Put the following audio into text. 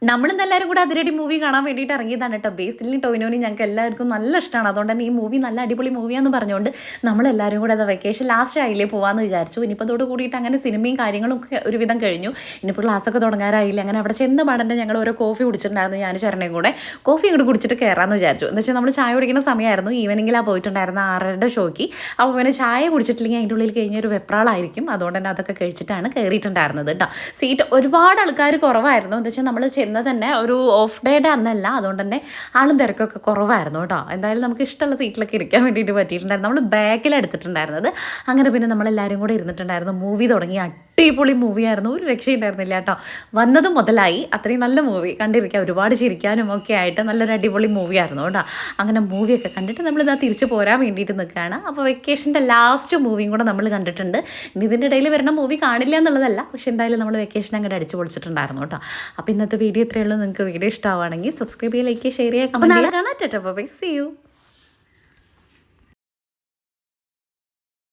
നമ്മളിന്ന് എല്ലാവരും കൂടെ അതിരടി മൂവി കാണാൻ വേണ്ടിയിട്ട് ഇറങ്ങിയതാണ് കേട്ടോ. ബേസിലും ടോവിനോനും ഞങ്ങൾക്ക് എല്ലാവർക്കും നല്ല ഇഷ്ടമാണ്. അതുകൊണ്ട് തന്നെ ഈ മൂവി നല്ല അടിപൊളി മൂവിയാന്ന് പറഞ്ഞുകൊണ്ട് നമ്മളെല്ലാവരും കൂടെ അത് വെക്കേഷൻ ലാസ്റ്റ് ആയില്ലേ പോകാമെന്ന് വിചാരിച്ചു. ഇനിയിപ്പോൾ അതോട് കൂടിയിട്ട് അങ്ങനെ സിനിമയും കാര്യങ്ങളും ഒക്കെ ഒരുവിധം കഴിഞ്ഞു. ഇനിയിപ്പോൾ ക്ലാസ്സൊക്കെ തുടങ്ങാറായില്ല. അങ്ങനെ അവിടെ ചെന്ന് പാടൻ്റെ ഞങ്ങൾ ഓരോ കോഫി കുടിച്ചിട്ടുണ്ടായിരുന്നു. ഞാൻ ചരണയും കൂടെ കോഫി ഇങ്ങോട്ട് കുടിച്ചിട്ട് കയറാമെന്ന് വിചാരിച്ചു. എന്ന് വെച്ചാൽ നമ്മൾ ചായ കുടിക്കുന്ന സമയമായിരുന്നു. ഈവനിങ്ങിലാണ് പോയിട്ടുണ്ടായിരുന്നു 6:30 ഷോയ്ക്ക്. അപ്പോൾ പിന്നെ ചായ കുടിച്ചിട്ടില്ലെങ്കിൽ അതിൻ്റെ ഉള്ളിൽ കഴിഞ്ഞൊരു വെപ്രാളായിരിക്കും. അതുകൊണ്ട് തന്നെ അതൊക്കെ കഴിച്ചിട്ടാണ് കയറിയിട്ടുണ്ടായിരുന്നത് കേട്ടോ. സീറ്റ് ഒരുപാട് ആൾക്കാർ കുറവായിരുന്നു. എന്ന് വെച്ചാൽ നമ്മൾ ചെന്ന് തന്നെ ഒരു ഓഫ് ഡേയുടെ അന്നല്ല, അതുകൊണ്ട് തന്നെ ആളും തിരക്കൊക്കെ കുറവായിരുന്നു കേട്ടോ. എന്തായാലും നമുക്ക് ഇഷ്ടമുള്ള സീറ്റിലൊക്കെ ഇരിക്കാൻ വേണ്ടിയിട്ട് പറ്റിയിട്ടുണ്ടായിരുന്നു. നമ്മൾ ബാക്കിലെടുത്തിട്ടുണ്ടായിരുന്നത്. അങ്ങനെ പിന്നെ നമ്മളെല്ലാവരും കൂടെ ഇരുന്നിട്ടുണ്ടായിരുന്നു. മൂവി തുടങ്ങി അടിപൊളി മൂവിയായിരുന്നു. ഒരു രക്ഷയുണ്ടായിരുന്നില്ല കേട്ടോ. വന്നത് മുതലായി അത്രയും നല്ല മൂവി കണ്ടിരിക്കുക, ഒരുപാട് ചിരിക്കാനും ഒക്കെ ആയിട്ട് നല്ലൊരു അടിപൊളി മൂവിയായിരുന്നു കേട്ടോ. അങ്ങനെ മൂവിയൊക്കെ കണ്ടിട്ട് നമ്മളിതാ തിരിച്ച് പോരാൻ വേണ്ടിയിട്ട് നിൽക്കുകയാണ്. അപ്പോൾ വെക്കേഷൻ്റെ ലാസ്റ്റ് മൂവിയും കൂടെ നമ്മൾ കണ്ടിട്ടുണ്ട്. ഇനി ഇതിൻ്റെ ഇടയിൽ വരുന്ന മൂവി കാണില്ല എന്നുള്ളതല്ല, പക്ഷേ എന്തായാലും നമ്മൾ വെക്കേഷൻ അങ്ങോട്ട് അടിച്ച് പൊളിച്ചിട്ടുണ്ടായിരുന്നു കേട്ടോ. അപ്പോൾ ഇന്നത്തെ വീഡിയോ ഇത്രയേ ഉള്ളൂ. നിങ്ങൾക്ക് വീഡിയോ ഇഷ്ടമാവുകയാണെങ്കിൽ സബ്സ്ക്രൈബ് ചെയ്യുക, ലൈക്ക് ചെയ്യുക, ഷെയർ ചെയ്യുക, കമൻറ്റ് ചെയ്യുക. കാണാം. Tata bye, see U.